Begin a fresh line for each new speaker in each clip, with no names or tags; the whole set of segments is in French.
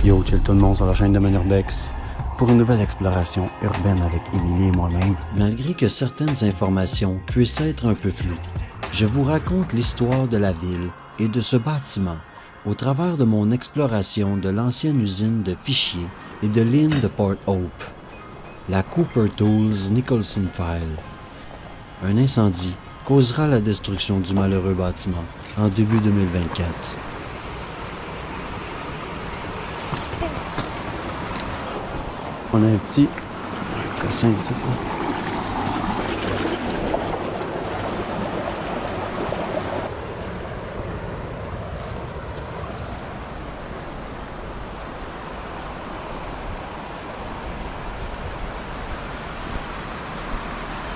Yo, chill tout le monde sur la chaîne de Manurbex pour une nouvelle exploration urbaine avec Émilie et moi-même.
Malgré que certaines informations puissent être un peu floues, je vous raconte l'histoire de la ville et de ce bâtiment au travers de mon exploration de l'ancienne usine de fichiers et de l'île de Port Hope, la Cooper Tools Nicholson File. Un incendie causera la destruction du malheureux bâtiment en début 2024.
On a un petit cossin ici.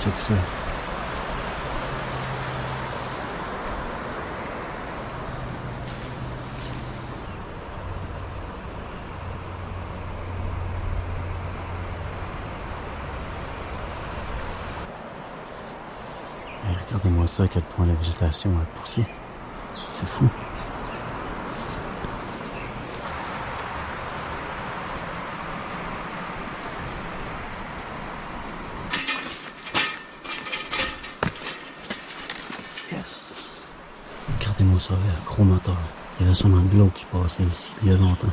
Check ça. Hey, regardez-moi ça, à quel point la végétation a poussé. C'est fou. Yes. Regardez-moi ça, un gros moteur. Il y avait sûrement de l'eau qui passait ici il y a longtemps.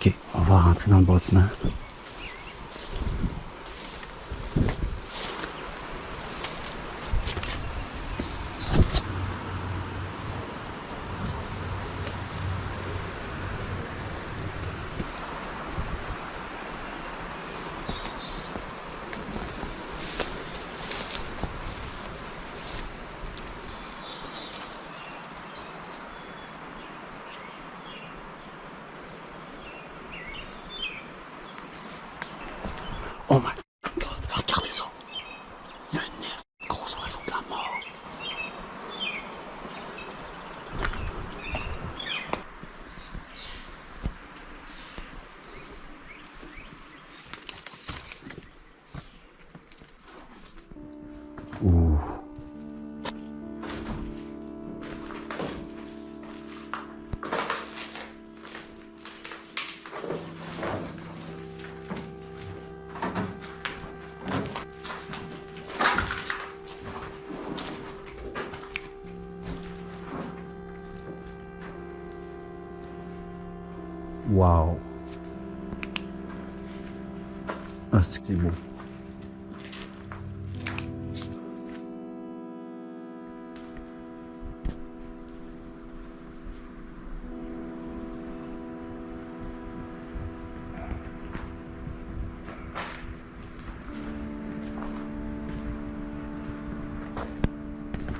Ok, on va rentrer dans le bâtiment. Oh my god, regardez ça! Il y a un nest, gros oiseau de la mort. Ouh. Wow! Ah, c'est beau.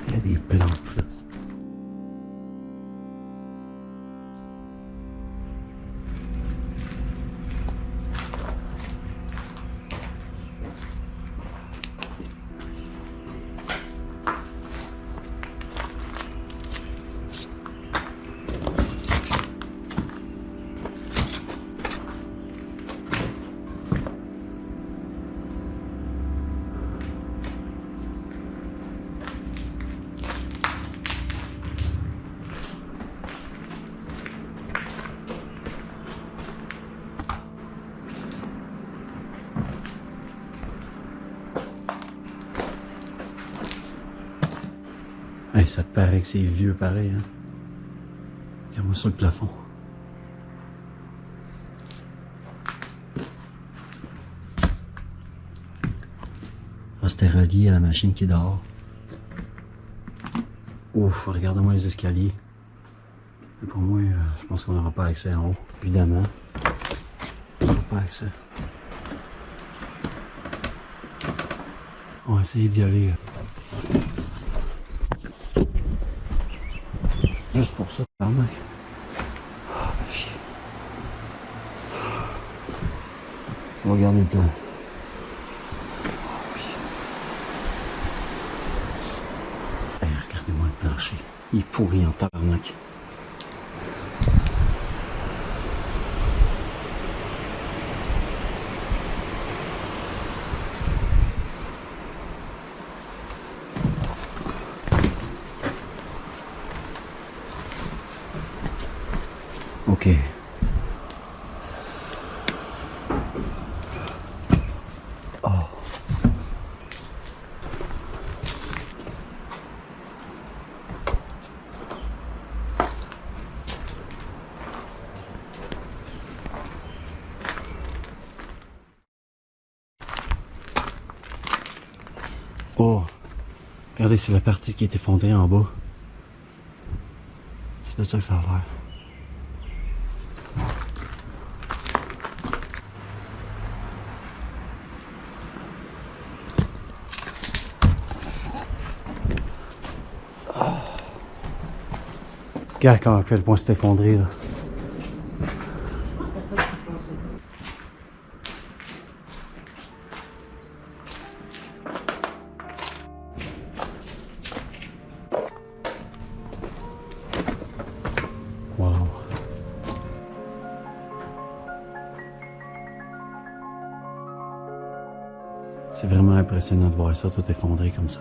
Il y a des plantes là. Hey, ça te paraît que c'est vieux pareil, hein? Regarde-moi sur le plafond. Ah, c'était relié à la machine qui est dehors. Ouf, regarde-moi les escaliers. Et pour moi, je pense qu'on n'aura pas accès en haut, évidemment. On n'aura pas accès. On va essayer d'y aller. Juste pour ça, pardon. Ah, fait chier. On va regarder le plan. marcher. Il est pourri en tabarnak. Ok. Oh. Oh. Regardez, c'est la partie qui est effondrée en bas. C'est de ça que ça a l'air. Regarde comment à quel point c'est effondré là. Wow. C'est vraiment impressionnant de voir ça tout effondré comme ça.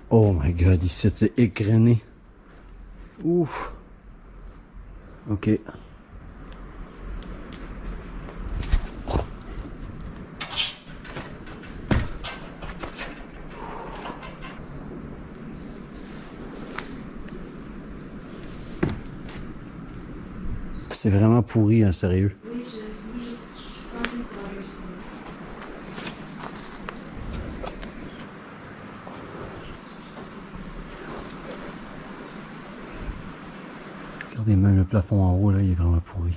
Oh my god, ici c'est égrené. Ouf. Ok. C'est vraiment pourri, hein, sérieux.
Oui, je pensais pas.
Regardez même le plafond en haut là, il est vraiment pourri.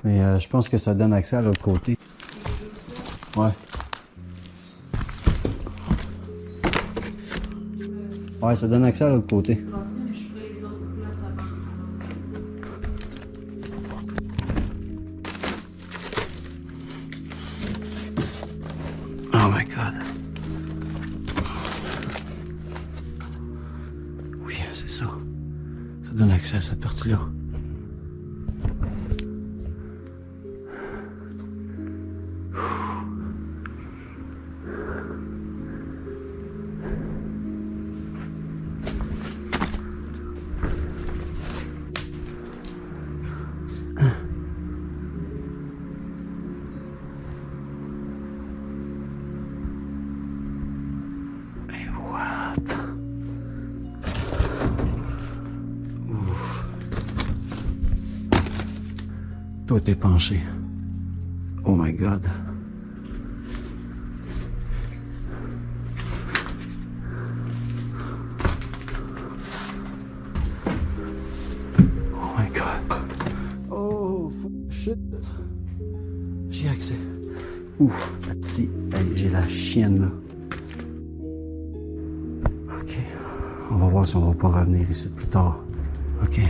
Mais je pense que ça donne accès à l'autre côté. Ouais. Ouais, ça donne accès à l'autre côté.
Mais je ferai les autres places avant.
Oh my god. Oui, c'est ça. Ça donne accès à cette partie-là. Tout est penché. Oh my god. Oh my god. Oh shit. J'ai accès. Ouf, la petite. Hey, j'ai la chienne là. Ok. On va voir si on va pas revenir ici plus tard. Ok.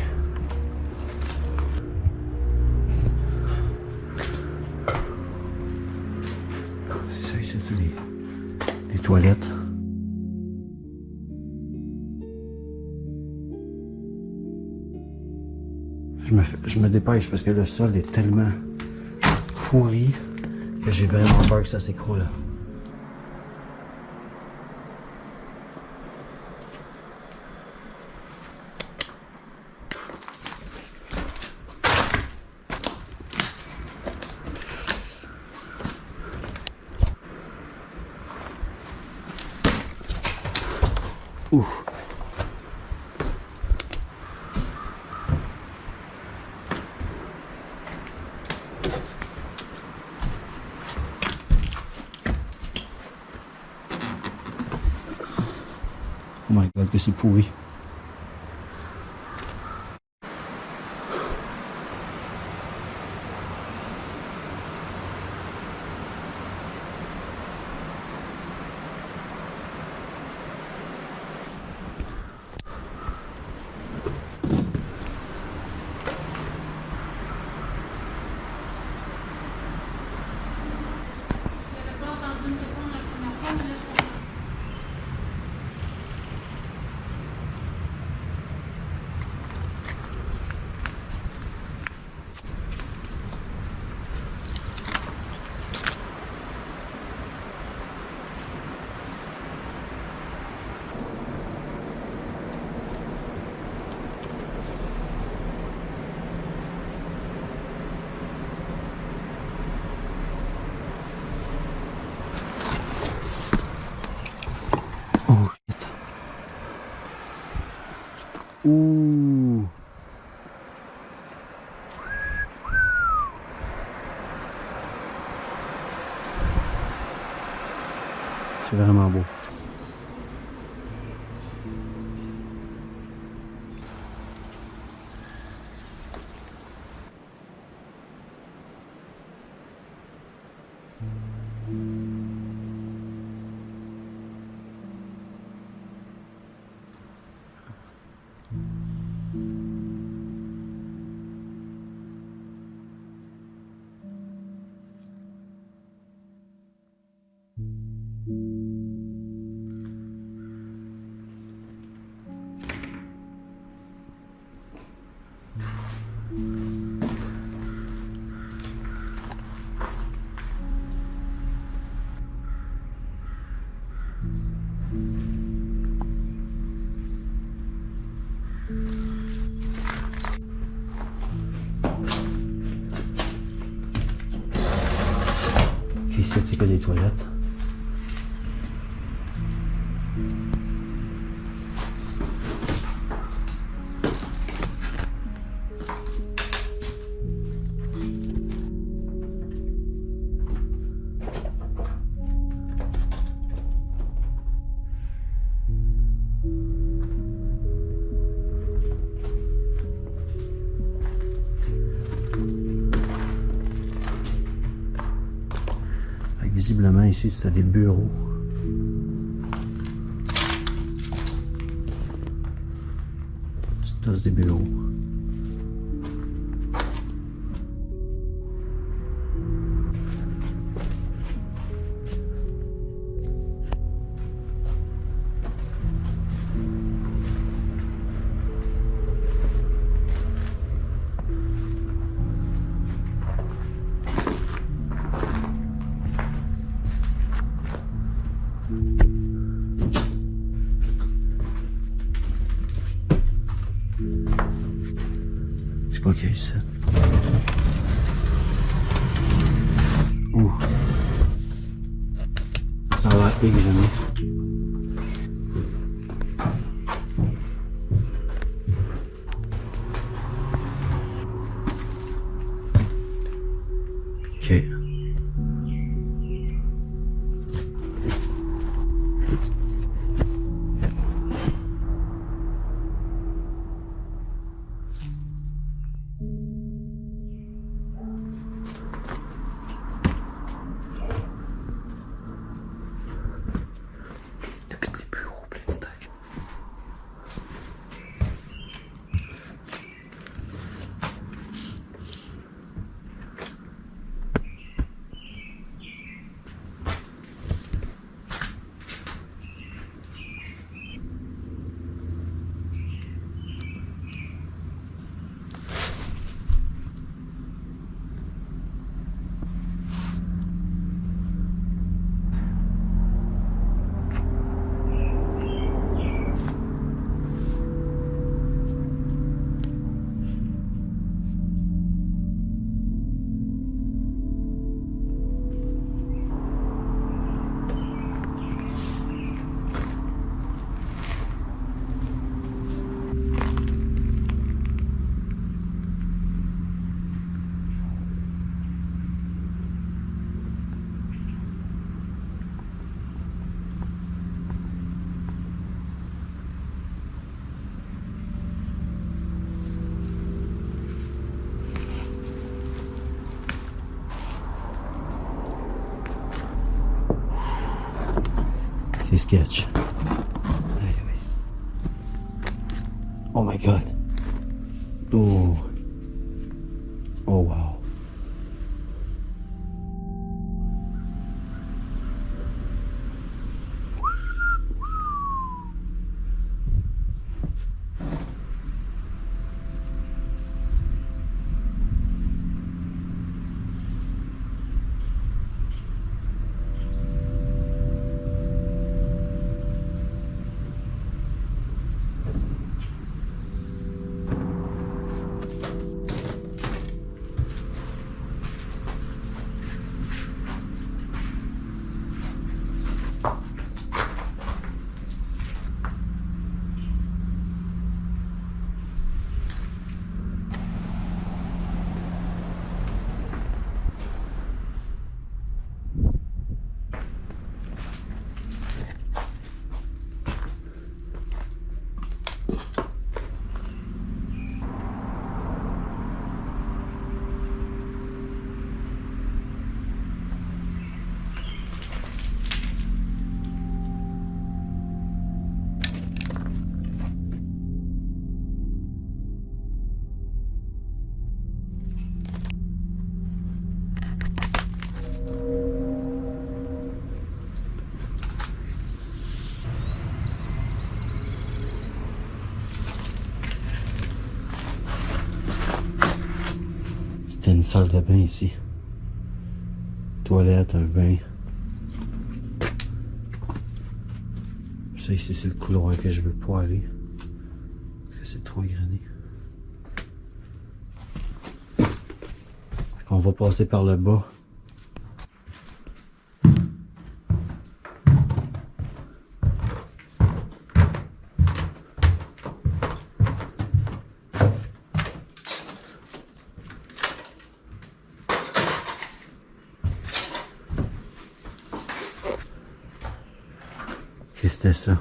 ici, c'est les toilettes. Je me dépêche parce que le sol est tellement pourri que j'ai vraiment peur que ça s'écroule. Ouf. Oh my god, que c'est pourri.
J'avais pas entendu me répondre la première fois, mais là, je comprends.
Oh shit. Ouh. C'est vraiment beau. Ok, ici, c'est que des toilettes. Visiblement, ici, c'était des bureaux. C'est tous des bureaux. C'est quoi qu'il y a ici? Ouh. Ça va être big, jamais. Ok. sketch. Anyway. Oh my god. Oh. Oh wow. C'était une salle de bain ici. Toilette, un bain. Ça ici c'est le couloir que je veux pas aller. Parce que c'est trop égrené. On va passer par le bas. Qu'est-ce que c'était ça?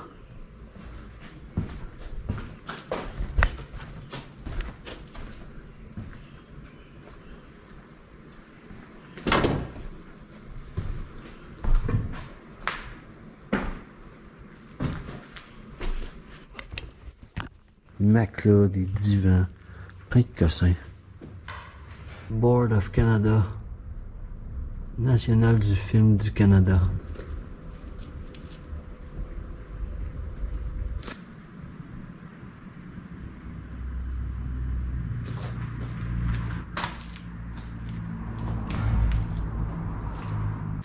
Des matelas, des divans, plein de cossins. Board of Canada. National du film du Canada.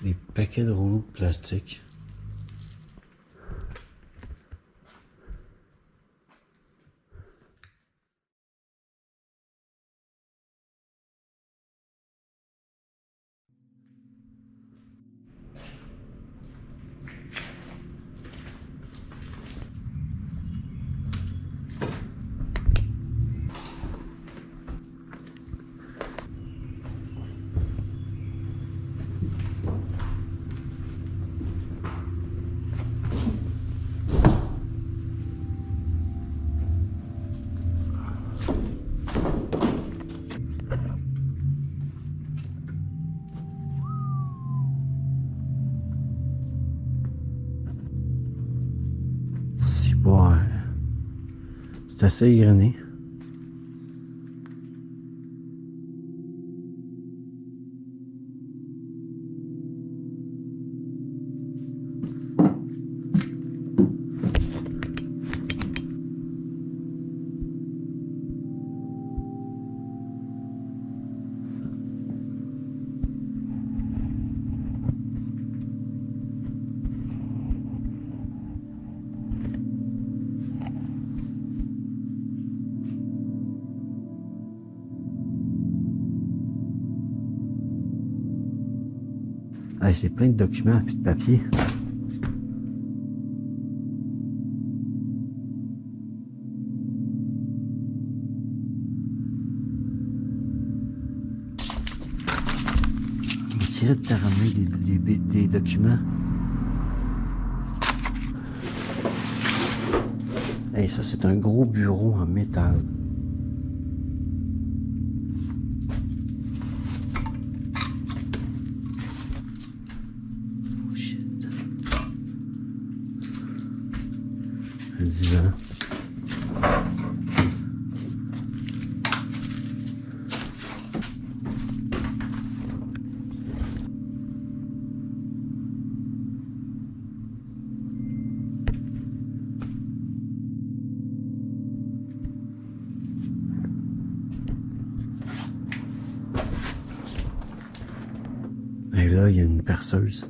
Des paquets de rouleaux de plastique. Ouais. C'est assez égrené. Ah, c'est plein de documents et de papier. On essaierait de te ramener des documents. Hey, ça c'est un gros bureau en métal. Le divan. Et là, il y a une perceuse.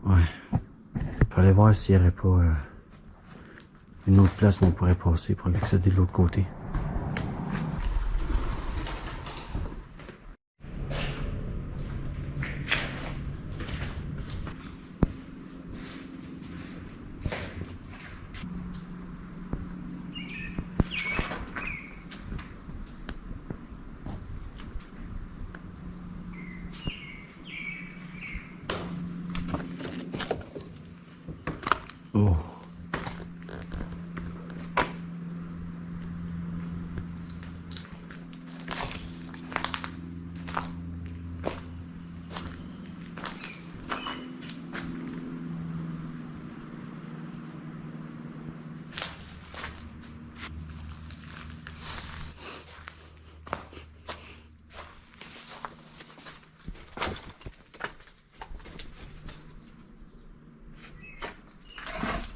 Ouais. Je vais aller voir s'il n'y aurait pas une autre place où on pourrait passer pour accéder de l'autre côté. Oh.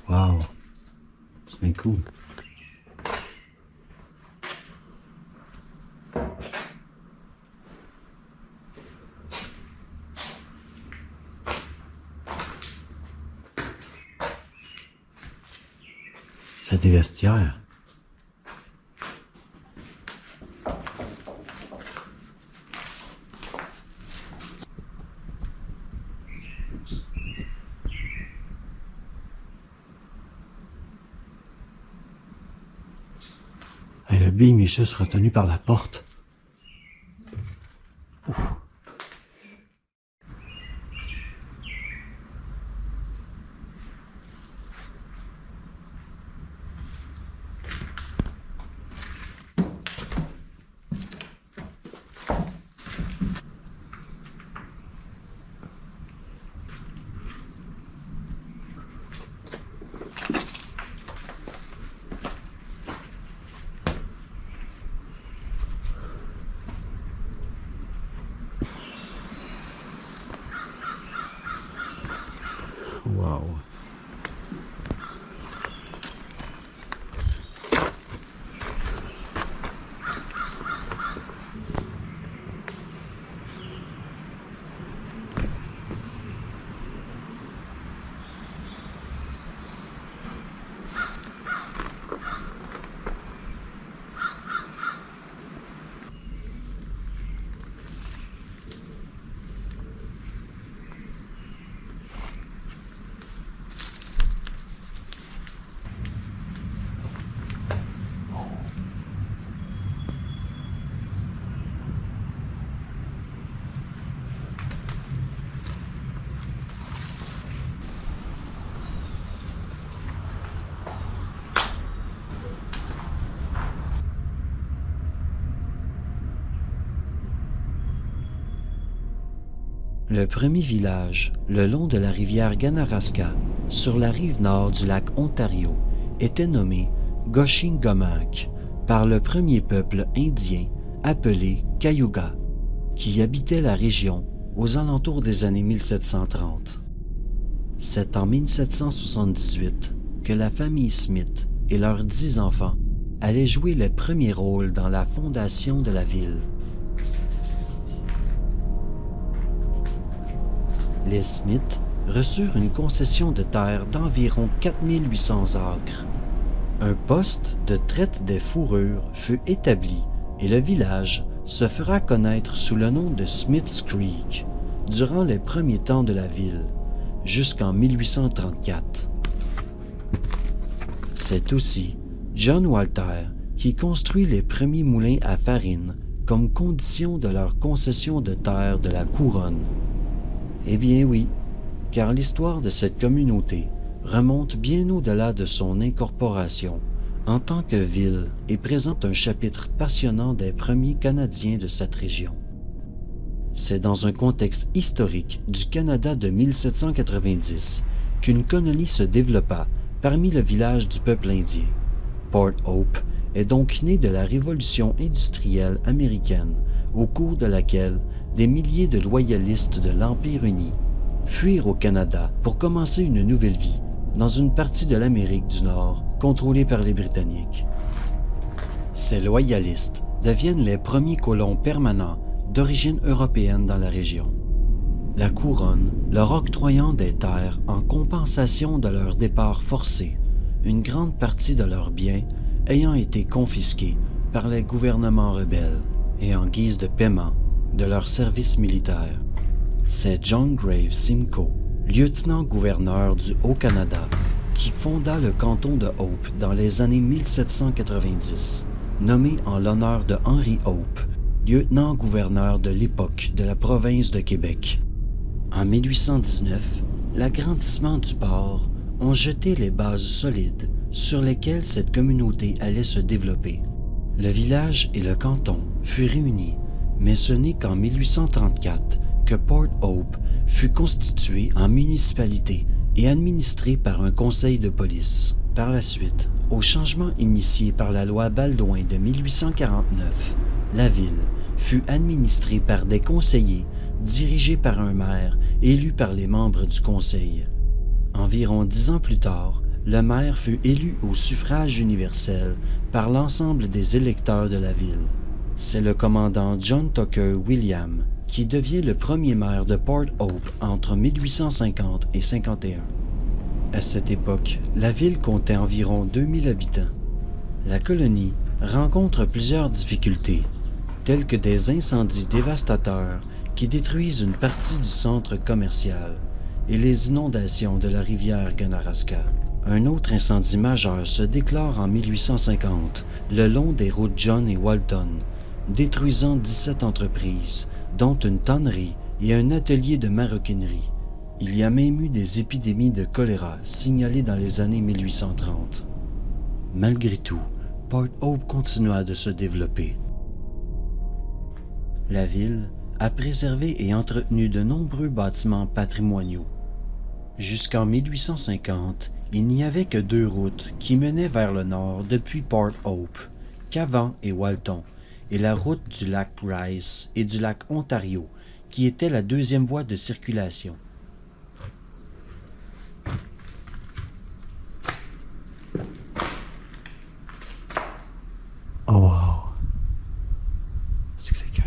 Wow. C'est bien cool. C'est des vestiaires. Et le beam est juste retenu par la porte. Ouf. Wow.
Le premier village, le long de la rivière Ganaraska, sur la rive nord du lac Ontario, était nommé Goshingomak par le premier peuple indien appelé Cayuga, qui habitait la région aux alentours des années 1730. C'est en 1778 que la famille Smith et leurs 10 enfants allaient jouer le premier rôle dans la fondation de la ville. Les Smith reçurent une concession de terre d'environ 4800 acres. Un poste de traite des fourrures fut établi et le village se fera connaître sous le nom de Smith's Creek durant les premiers temps de la ville, jusqu'en 1834. C'est aussi John Walter qui construit les premiers moulins à farine comme condition de leur concession de terre de la couronne. Eh bien oui, car l'histoire de cette communauté remonte bien au-delà de son incorporation en tant que ville et présente un chapitre passionnant des premiers Canadiens de cette région. C'est dans un contexte historique du Canada de 1790 qu'une colonie se développa parmi le village du peuple indien. Port Hope est donc né de la révolution industrielle américaine, au cours de laquelle des milliers de loyalistes de l'Empire uni fuirent au Canada pour commencer une nouvelle vie dans une partie de l'Amérique du Nord contrôlée par les Britanniques. Ces loyalistes deviennent les premiers colons permanents d'origine européenne dans la région. La couronne leur octroyant des terres en compensation de leur départ forcé, une grande partie de leurs biens ayant été confisqués par les gouvernements rebelles et en guise de paiement de leur service militaire. C'est John Graves Simcoe, lieutenant-gouverneur du Haut-Canada, qui fonda le canton de Hope dans les années 1790, nommé en l'honneur de Henry Hope, lieutenant-gouverneur de l'époque de la province de Québec. En 1819, l'agrandissement du port ont jeté les bases solides sur lesquelles cette communauté allait se développer. Le village et le canton furent réunis, mais ce n'est qu'en 1834 que Port Hope fut constitué en municipalité et administré par un conseil de police. Par la suite, au changement initié par la loi Baudouin de 1849, la ville fut administrée par des conseillers dirigés par un maire élu par les membres du conseil. Environ 10 ans plus tard, le maire fut élu au suffrage universel par l'ensemble des électeurs de la ville. C'est le commandant John Tucker William qui devient le premier maire de Port Hope entre 1850 et 51. À cette époque, la ville comptait environ 2000 habitants. La colonie rencontre plusieurs difficultés, telles que des incendies dévastateurs qui détruisent une partie du centre commercial et les inondations de la rivière Ganaraska. Un autre incendie majeur se déclare en 1850 le long des routes John et Walton, détruisant 17 entreprises, dont une tannerie et un atelier de maroquinerie. Il y a même eu des épidémies de choléra signalées dans les années 1830. Malgré tout, Port Hope continua de se développer. La ville a préservé et entretenu de nombreux bâtiments patrimoniaux. Jusqu'en 1850, il n'y avait que 2 routes qui menaient vers le nord depuis Port Hope, Cavan et Walton, et la route du lac Rice et du lac Ontario, qui était la 2e voie de circulation.
Oh wow! C'est que c'est cœur.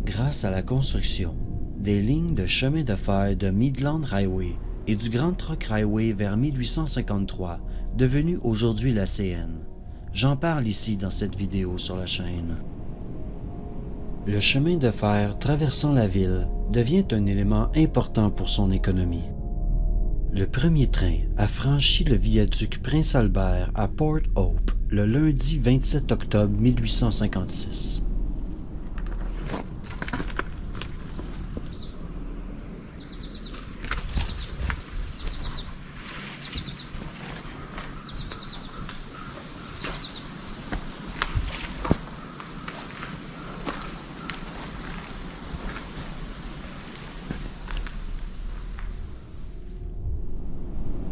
Grâce à la construction des lignes de chemin de fer de Midland Highway et du Grand Trunk Highway vers 1853, devenu aujourd'hui la CN. J'en parle ici dans cette vidéo sur la chaîne. Le chemin de fer traversant la ville devient un élément important pour son économie. Le premier train a franchi le viaduc Prince-Albert à Port Hope le lundi 27 octobre 1856.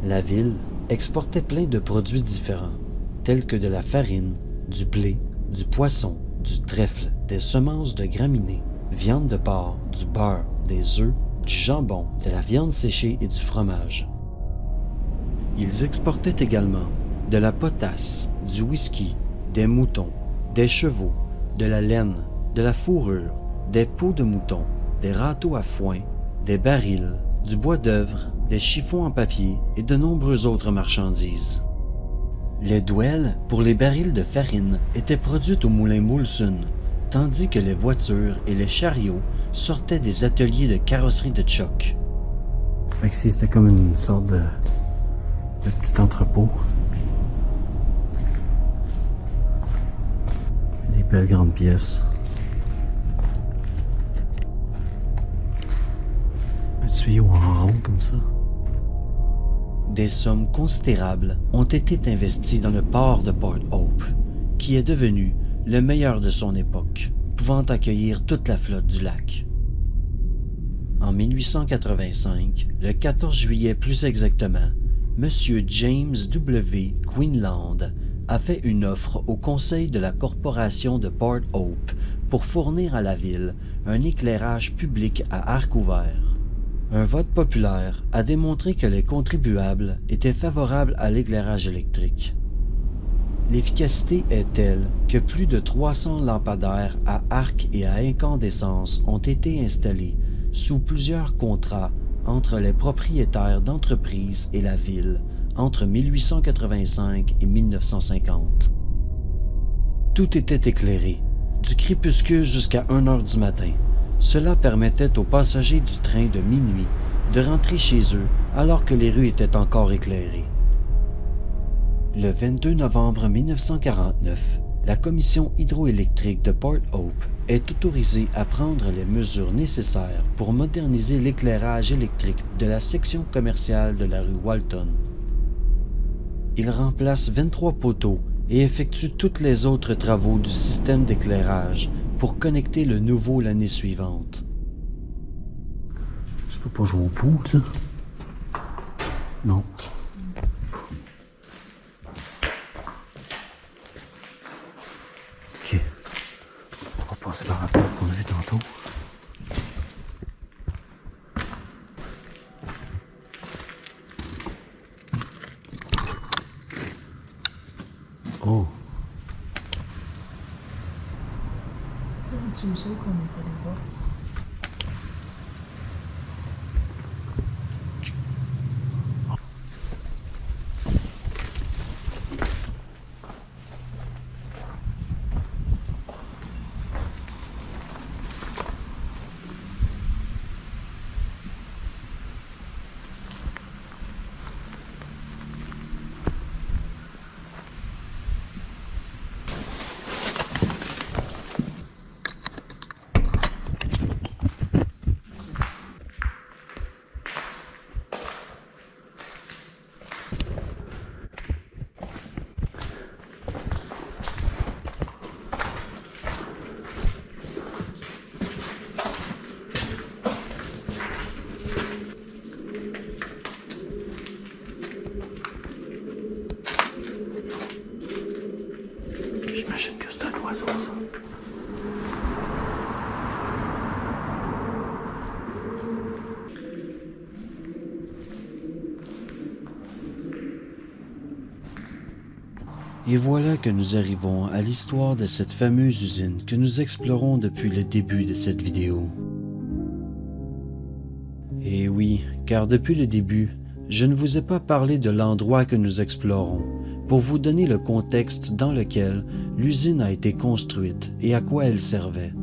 La ville exportait plein de produits différents, tels que de la farine, du blé, du poisson, du trèfle, des semences de graminées, viande de porc, du beurre, des œufs, du jambon, de la viande séchée et du fromage. Ils exportaient également de la potasse, du whisky, des moutons, des chevaux, de la laine, de la fourrure, des peaux de mouton, des râteaux à foin, des barils, du bois d'œuvre, des chiffons en papier et de nombreuses autres marchandises. Les douelles pour les barils de farine étaient produites au moulin Molson, tandis que les voitures et les chariots sortaient des ateliers de carrosserie de Choc.
Fait que ici, c'était comme une sorte de petit entrepôt. Des belles grandes pièces. Un tuyau en rond comme ça.
Des sommes considérables ont été investies dans le port de Port Hope, qui est devenu le meilleur de son époque, pouvant accueillir toute la flotte du lac. En 1885, le 14 juillet plus exactement, M. James W. Quinlan a fait une offre au conseil de la corporation de Port Hope pour fournir à la ville un éclairage public à arc ouvert. Un vote populaire a démontré que les contribuables étaient favorables à l'éclairage électrique. L'efficacité est telle que plus de 300 lampadaires à arc et à incandescence ont été installés sous plusieurs contrats entre les propriétaires d'entreprises et la ville entre 1885 et 1950. Tout était éclairé, du crépuscule jusqu'à 1 heure du matin. Cela permettait aux passagers du train de minuit de rentrer chez eux alors que les rues étaient encore éclairées. Le 22 novembre 1949, la Commission hydroélectrique de Port Hope est autorisée à prendre les mesures nécessaires pour moderniser l'éclairage électrique de la section commerciale de la rue Walton. Il remplace 23 poteaux et effectue tous les autres travaux du système d'éclairage pour connecter le nouveau l'année suivante.
Ça peut pas jouer au pool, ça? Non. Ok. On va passer par la porte qu'on a vue tantôt. Oh.
Ça, c'est une chose qu'on est allé voir.
J'imagine que c'est un oiseau, ça.
Et voilà que nous arrivons à l'histoire de cette fameuse usine que nous explorons depuis le début de cette vidéo. Et oui, car depuis le début, je ne vous ai pas parlé de l'endroit que nous explorons, pour vous donner le contexte dans lequel l'usine a été construite et à quoi elle servait.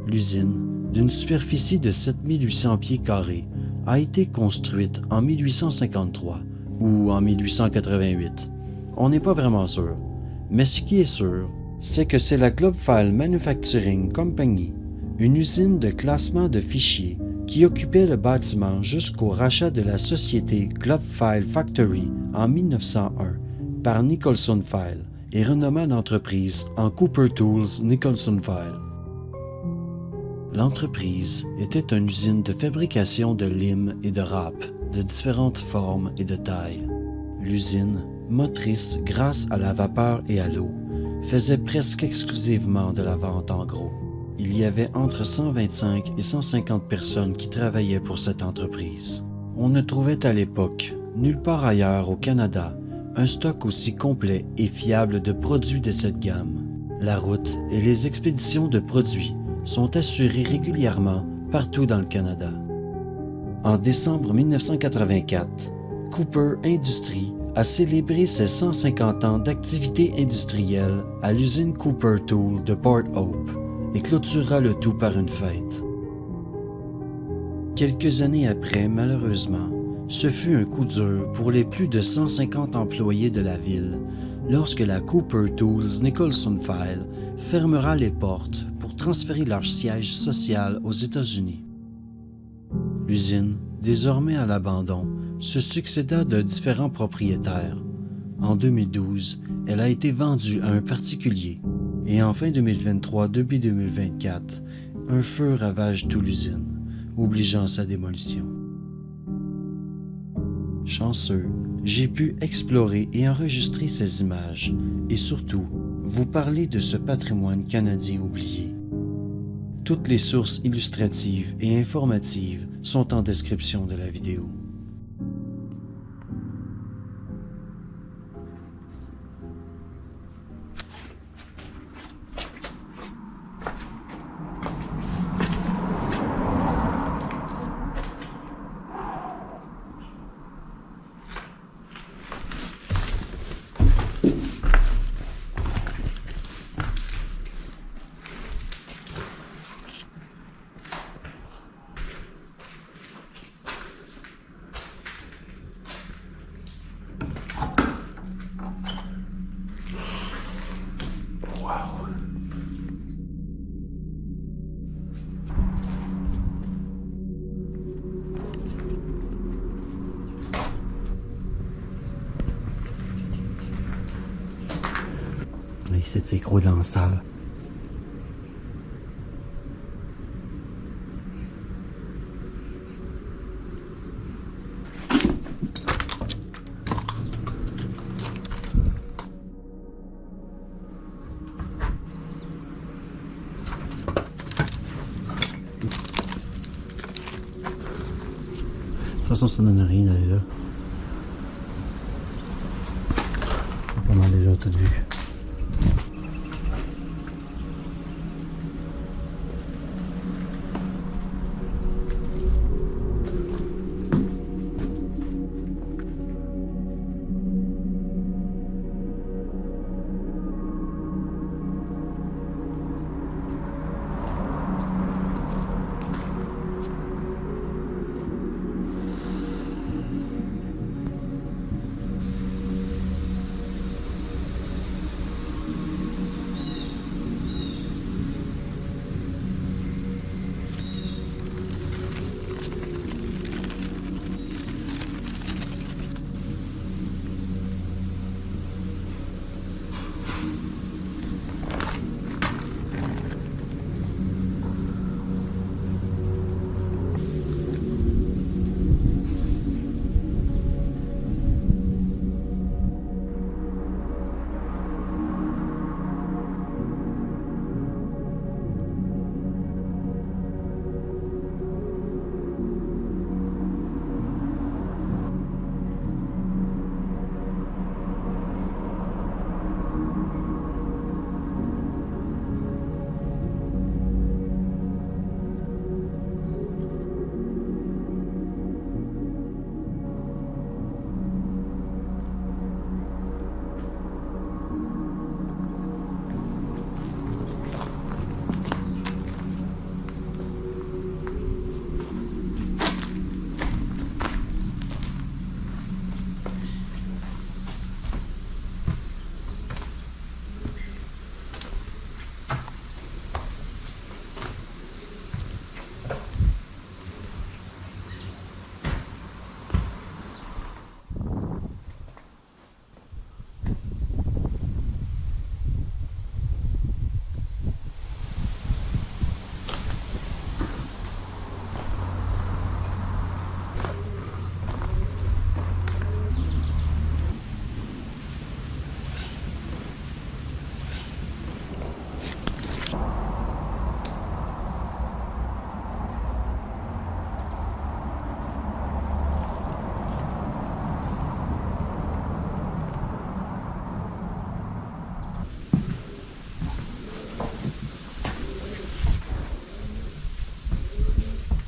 L'usine, d'une superficie de 7800 pieds carrés, a été construite en 1853 ou en 1888. On n'est pas vraiment sûr, mais ce qui est sûr, c'est que c'est la Globefile Manufacturing Company, une usine de classement de fichiers qui occupait le bâtiment jusqu'au rachat de la société Globefile Factory en 1901 par Nicholson File et renommant l'entreprise en Cooper Tools Nicholson File. L'entreprise était une usine de fabrication de lime et de râpe de différentes formes et de tailles. L'usine, motrice grâce à la vapeur et à l'eau, faisait presque exclusivement de la vente en gros. Il y avait entre 125 et 150 personnes qui travaillaient pour cette entreprise. On ne trouvait à l'époque, nulle part ailleurs au Canada, un stock aussi complet et fiable de produits de cette gamme. La route et les expéditions de produits sont assurées régulièrement partout dans le Canada. En décembre 1984, Cooper Industries a célébré ses 150 ans d'activité industrielle à l'usine Cooper Tool de Port Hope et clôturera le tout par une fête. Quelques années après, malheureusement, ce fut un coup dur pour les plus de 150 employés de la ville lorsque la Cooper Tools Nicholson File fermera les portes pour transférer leur siège social aux États-Unis. L'usine, désormais à l'abandon, se succéda de différents propriétaires. En 2012, elle a été vendue à un particulier et en fin 2023, début 2024, un feu ravage toute l'usine, obligeant sa démolition. Chanceux, j'ai pu explorer et enregistrer ces images et surtout vous parler de ce patrimoine canadien oublié. Toutes les sources illustratives et informatives sont en description de la vidéo.
Ici, c'est gros dans la salle. De toute façon, ça donne rien d'aller là. On a déjà tout vu.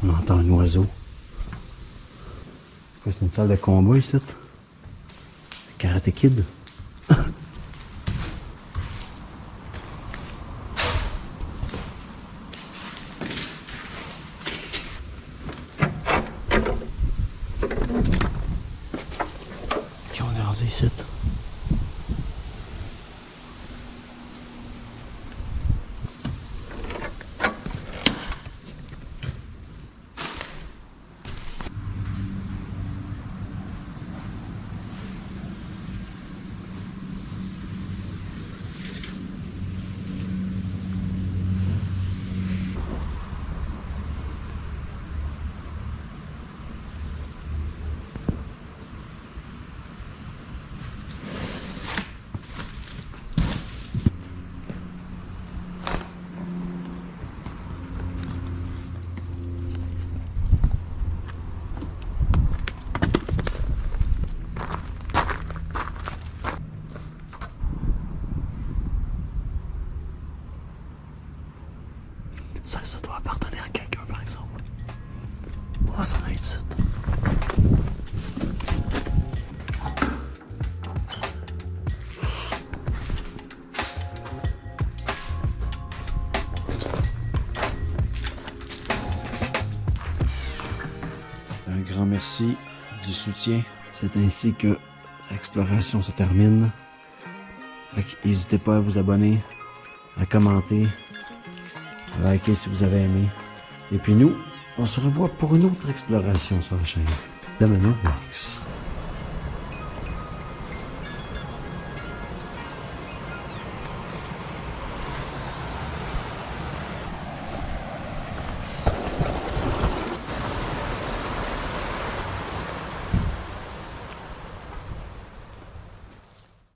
On entend un oiseau. Quoi, c'est une salle de combat ici? Karate Kid. Ok, on est rendu ici. Ça doit appartenir à quelqu'un, par exemple. On va s'en aller ici.
Un grand merci du soutien.
C'est ainsi que l'exploration se termine. Fait que n'hésitez pas à vous abonner, à commenter, à liker si vous avez aimé. Et puis nous, on se revoit pour une autre exploration sur la chaîne. Domino Rocks.